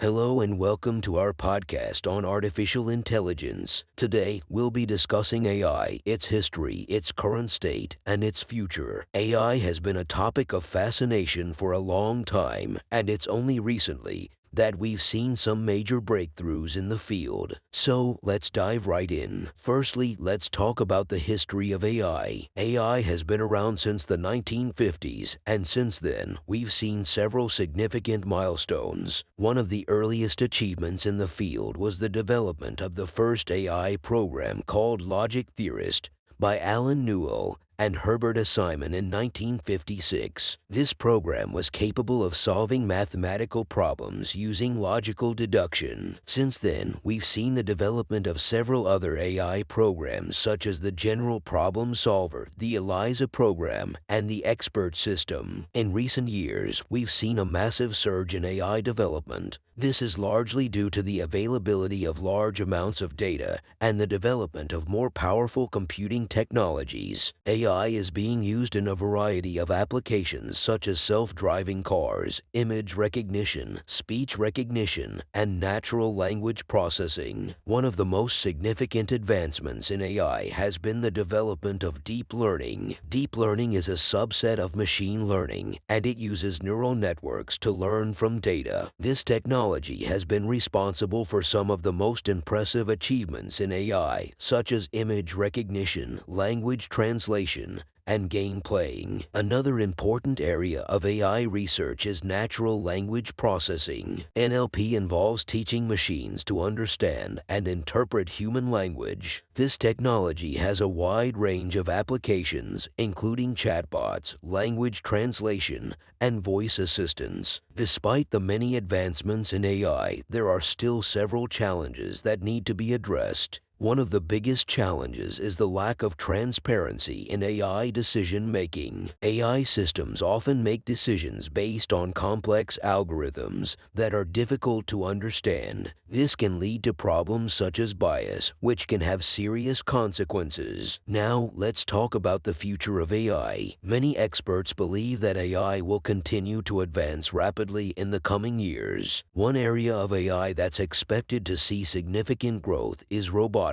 Hello and welcome to our podcast on artificial intelligence. Today, we'll be discussing AI, its history, its current state, and its future. AI has been a topic of fascination for a long time, and it's only recently that we've seen some major breakthroughs in the field. So let's dive right in. Firstly, let's talk about the history of AI. AI has been around since the 1950s, and since then, we've seen several significant milestones. One of the earliest achievements in the field was the development of the first AI program called Logic Theorist by Alan Newell and Herbert Simon in 1956. This program was capable of solving mathematical problems using logical deduction. Since then, we've seen the development of several other AI programs such as the General Problem Solver, the ELIZA program, and the Expert System. In recent years, we've seen a massive surge in AI development. This is largely due to the availability of large amounts of data and the development of more powerful computing technologies. AI is being used in a variety of applications such as self-driving cars, image recognition, speech recognition, and natural language processing. One of the most significant advancements in AI has been the development of deep learning. Deep learning is a subset of machine learning, and it uses neural networks to learn from data. This technology has been responsible for some of the most impressive achievements in AI, such as image recognition, language translation, and game playing. Another important area of AI research is natural language processing. NLP involves teaching machines to understand and interpret human language. This technology has a wide range of applications, including chatbots, language translation, and voice assistants. Despite the many advancements in AI, there are still several challenges that need to be addressed. One of the biggest challenges is the lack of transparency in AI decision-making. AI systems often make decisions based on complex algorithms that are difficult to understand. This can lead to problems such as bias, which can have serious consequences. Now, let's talk about the future of AI. Many experts believe that AI will continue to advance rapidly in the coming years. One area of AI that's expected to see significant growth is robotics.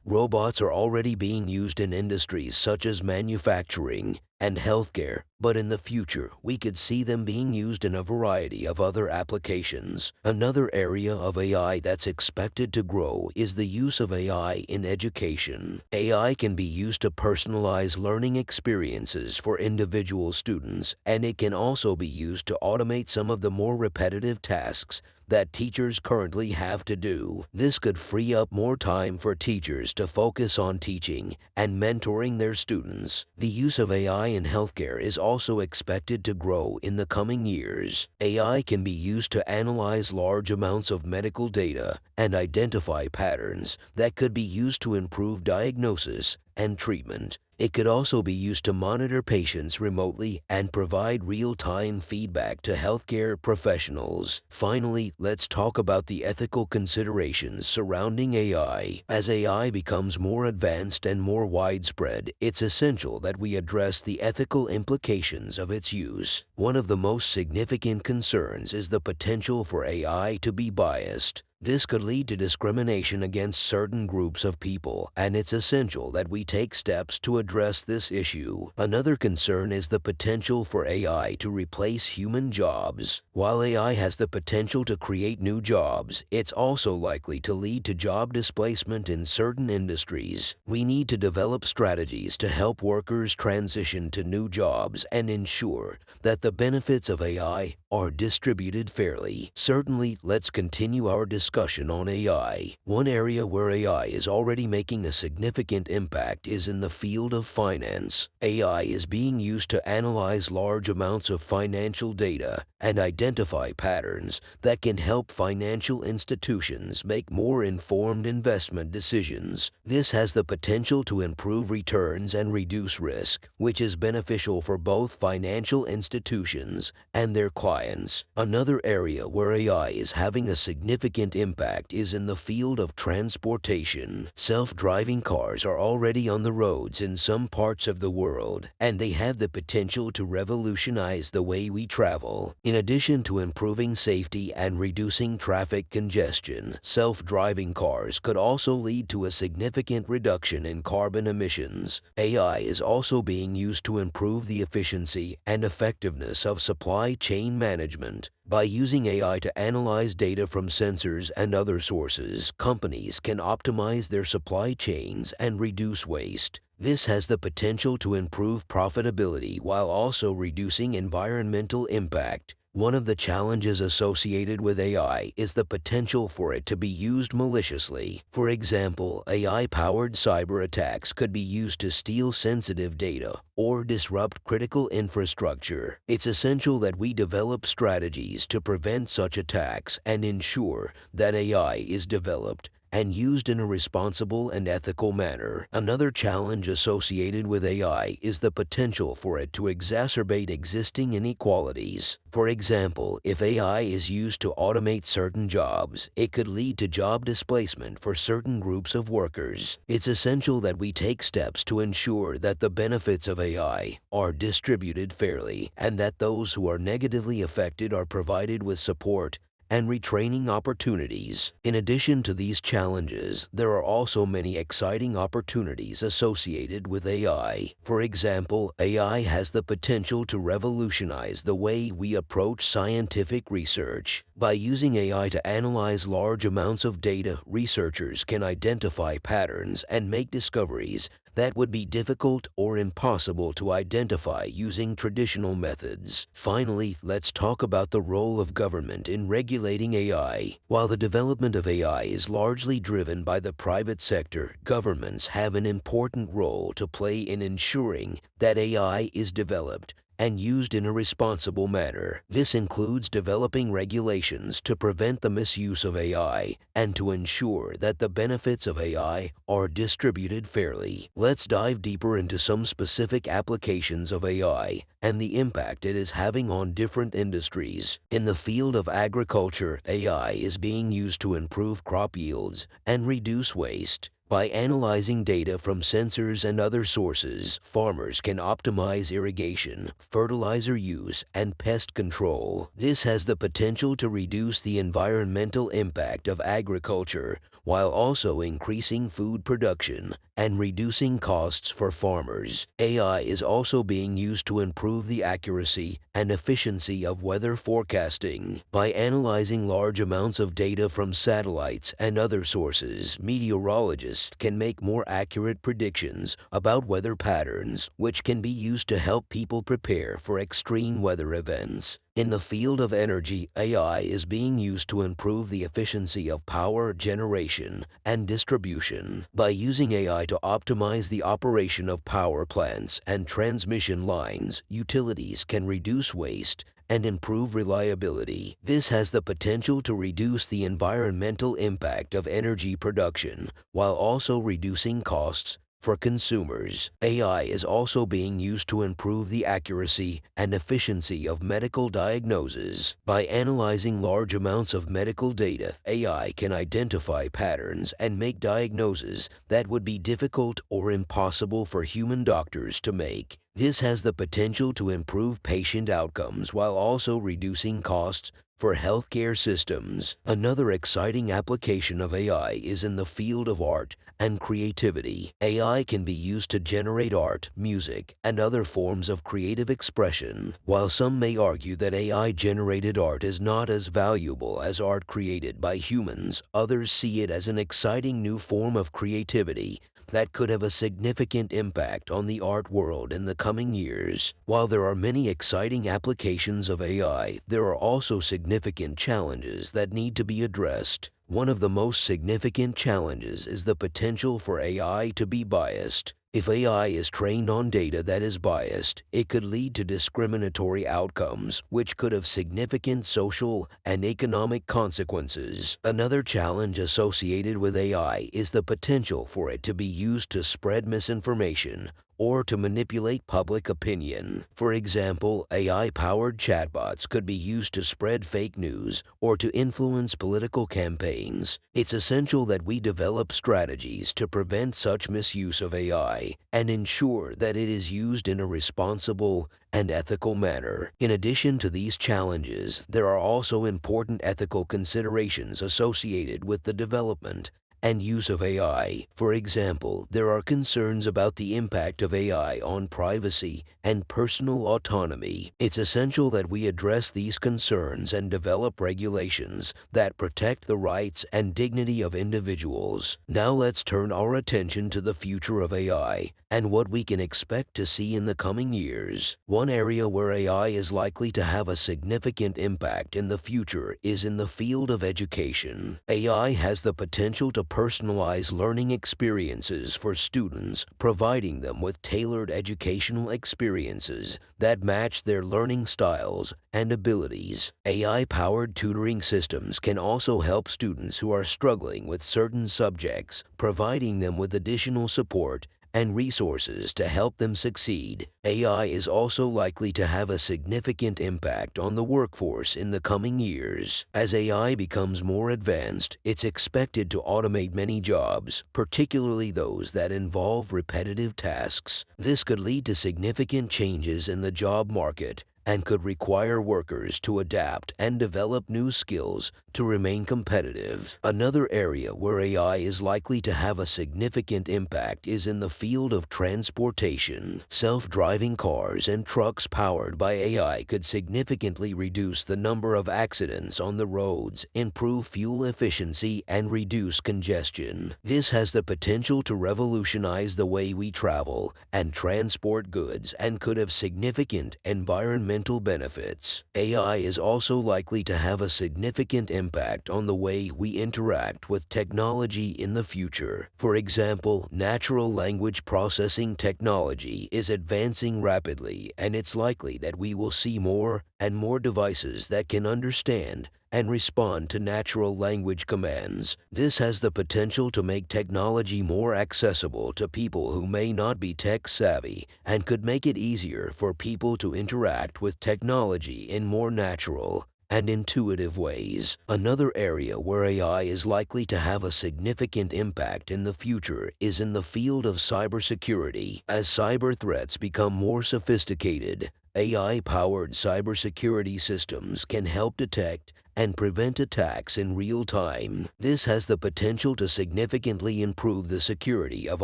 Robots are already being used in industries such as manufacturing and healthcare, but in the future, we could see them being used in a variety of other applications. Another area of AI that's expected to grow is the use of AI in education. AI can be used to personalize learning experiences for individual students, and it can also be used to automate some of the more repetitive tasks that teachers currently have to do. This could free up more time for teachers to focus on teaching and mentoring their students. The use of AI in healthcare is also expected to grow in the coming years. AI can be used to analyze large amounts of medical data and identify patterns that could be used to improve diagnosis and treatment. It could also be used to monitor patients remotely and provide real-time feedback to healthcare professionals. Finally, let's talk about the ethical considerations surrounding AI. As AI becomes more advanced and more widespread, it's essential that we address the ethical implications of its use. One of the most significant concerns is the potential for AI to be biased. This could lead to discrimination against certain groups of people, and it's essential that we take steps to address this issue. Another concern is the potential for AI to replace human jobs. While AI has the potential to create new jobs, it's also likely to lead to job displacement in certain industries. We need to develop strategies to help workers transition to new jobs and ensure that the benefits of AI are distributed fairly. Certainly, let's continue our discussion on AI. One area where AI is already making a significant impact is in the field of finance. AI is being used to analyze large amounts of financial data and identify patterns that can help financial institutions make more informed investment decisions. This has the potential to improve returns and reduce risk, which is beneficial for both financial institutions and their clients. Another area where AI is having a significant impact is in the field of transportation. Self-driving cars are already on the roads in some parts of the world, and they have the potential to revolutionize the way we travel. In addition to improving safety and reducing traffic congestion, self-driving cars could also lead to a significant reduction in carbon emissions. AI is also being used to improve the efficiency and effectiveness of supply chain management. By using AI to analyze data from sensors and other sources, companies can optimize their supply chains and reduce waste. This has the potential to improve profitability while also reducing environmental impact. One of the challenges associated with AI is the potential for it to be used maliciously. For example, AI-powered cyber attacks could be used to steal sensitive data or disrupt critical infrastructure. It's essential that we develop strategies to prevent such attacks and ensure that AI is developed and used in a responsible and ethical manner. Another challenge associated with AI is the potential for it to exacerbate existing inequalities. For example, if AI is used to automate certain jobs, it could lead to job displacement for certain groups of workers. It's essential that we take steps to ensure that the benefits of AI are distributed fairly and that those who are negatively affected are provided with support and retraining opportunities. In addition to these challenges, there are also many exciting opportunities associated with AI. For example, AI has the potential to revolutionize the way we approach scientific research. By using AI to analyze large amounts of data, researchers can identify patterns and make discoveries that would be difficult or impossible to identify using traditional methods. Finally, let's talk about the role of government in regulating AI. While the development of AI is largely driven by the private sector, governments have an important role to play in ensuring that AI is developed and used in a responsible manner. This includes developing regulations to prevent the misuse of AI and to ensure that the benefits of AI are distributed fairly. Let's dive deeper into some specific applications of AI and the impact it is having on different industries. In the field of agriculture, AI is being used to improve crop yields and reduce waste. By analyzing data from sensors and other sources, farmers can optimize irrigation, fertilizer use, and pest control. This has the potential to reduce the environmental impact of agriculture while also increasing food production and reducing costs for farmers. AI is also being used to improve the accuracy and efficiency of weather forecasting. By analyzing large amounts of data from satellites and other sources, meteorologists can make more accurate predictions about weather patterns, which can be used to help people prepare for extreme weather events. In the field of energy, AI is being used to improve the efficiency of power generation and distribution. By using AI to optimize the operation of power plants and transmission lines, utilities can reduce waste and improve reliability. This has the potential to reduce the environmental impact of energy production while also reducing costs for consumers. AI is also being used to improve the accuracy and efficiency of medical diagnosis. By analyzing large amounts of medical data, AI can identify patterns and make diagnoses that would be difficult or impossible for human doctors to make. This has the potential to improve patient outcomes while also reducing costs for healthcare systems. Another exciting application of AI is in the field of art and creativity. AI can be used to generate art, music, and other forms of creative expression. While some may argue that AI-generated art is not as valuable as art created by humans, others see it as an exciting new form of creativity that could have a significant impact on the art world in the coming years. While there are many exciting applications of AI, there are also significant challenges that need to be addressed. One of the most significant challenges is the potential for AI to be biased. If AI is trained on data that is biased, it could lead to discriminatory outcomes, which could have significant social and economic consequences. Another challenge associated with AI is the potential for it to be used to spread misinformation or to manipulate public opinion. For example, AI-powered chatbots could be used to spread fake news or to influence political campaigns. It's essential that we develop strategies to prevent such misuse of AI and ensure that it is used in a responsible and ethical manner. In addition to these challenges, there are also important ethical considerations associated with the development and use of AI. For example, there are concerns about the impact of AI on privacy and personal autonomy. It's essential that we address these concerns and develop regulations that protect the rights and dignity of individuals. Now let's turn our attention to the future of AI and what we can expect to see in the coming years. One area where AI is likely to have a significant impact in the future is in the field of education. AI has the potential to personalize learning experiences for students, providing them with tailored educational experiences that match their learning styles and abilities. AI-powered tutoring systems can also help students who are struggling with certain subjects, providing them with additional support and resources to help them succeed. AI is also likely to have a significant impact on the workforce in the coming years. As AI becomes more advanced, it's expected to automate many jobs, particularly those that involve repetitive tasks. This could lead to significant changes in the job market and could require workers to adapt and develop new skills to remain competitive. Another area where AI is likely to have a significant impact is in the field of transportation. Self-driving cars and trucks powered by AI could significantly reduce the number of accidents on the roads, improve fuel efficiency, and reduce congestion. This has the potential to revolutionize the way we travel and transport goods and could have significant environmental benefits. AI is also likely to have a significant impact on the way we interact with technology in the future. For example, natural language processing technology is advancing rapidly, and it's likely that we will see more and more devices that can understand and respond to natural language commands. This has the potential to make technology more accessible to people who may not be tech-savvy and could make it easier for people to interact with technology in more natural and intuitive ways. Another area where AI is likely to have a significant impact in the future is in the field of cybersecurity. As cyber threats become more sophisticated, AI-powered cybersecurity systems can help detect and prevent attacks in real time. This has the potential to significantly improve the security of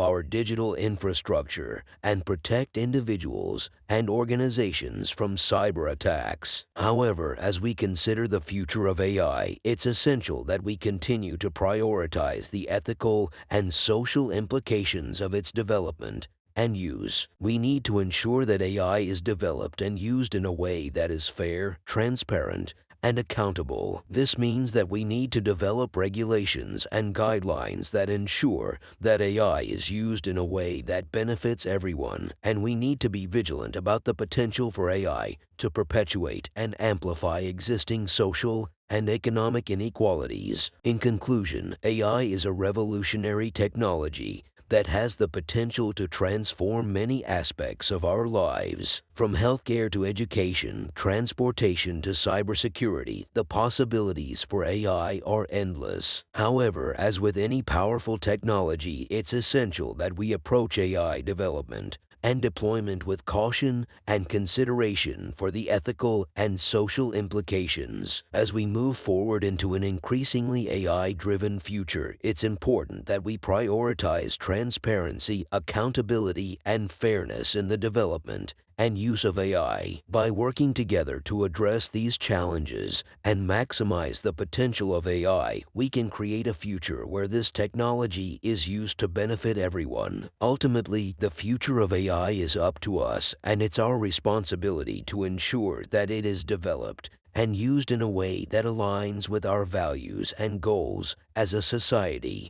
our digital infrastructure and protect individuals and organizations from cyber attacks. However, as we consider the future of AI, it's essential that we continue to prioritize the ethical and social implications of its development and use. We need to ensure that AI is developed and used in a way that is fair, transparent, and accountable. This means that we need to develop regulations and guidelines that ensure that AI is used in a way that benefits everyone, and we need to be vigilant about the potential for AI to perpetuate and amplify existing social and economic inequalities. In conclusion, AI is a revolutionary technology that has the potential to transform many aspects of our lives. From healthcare to education, transportation to cybersecurity, the possibilities for AI are endless. However, as with any powerful technology, it's essential that we approach AI development and deployment with caution and consideration for the ethical and social implications. As we move forward into an increasingly AI-driven future, it's important that we prioritize transparency, accountability, and fairness in the development and use of AI. By working together to address these challenges and maximize the potential of AI, we can create a future where this technology is used to benefit everyone. Ultimately, the future of AI is up to us, and it's our responsibility to ensure that it is developed and used in a way that aligns with our values and goals as a society.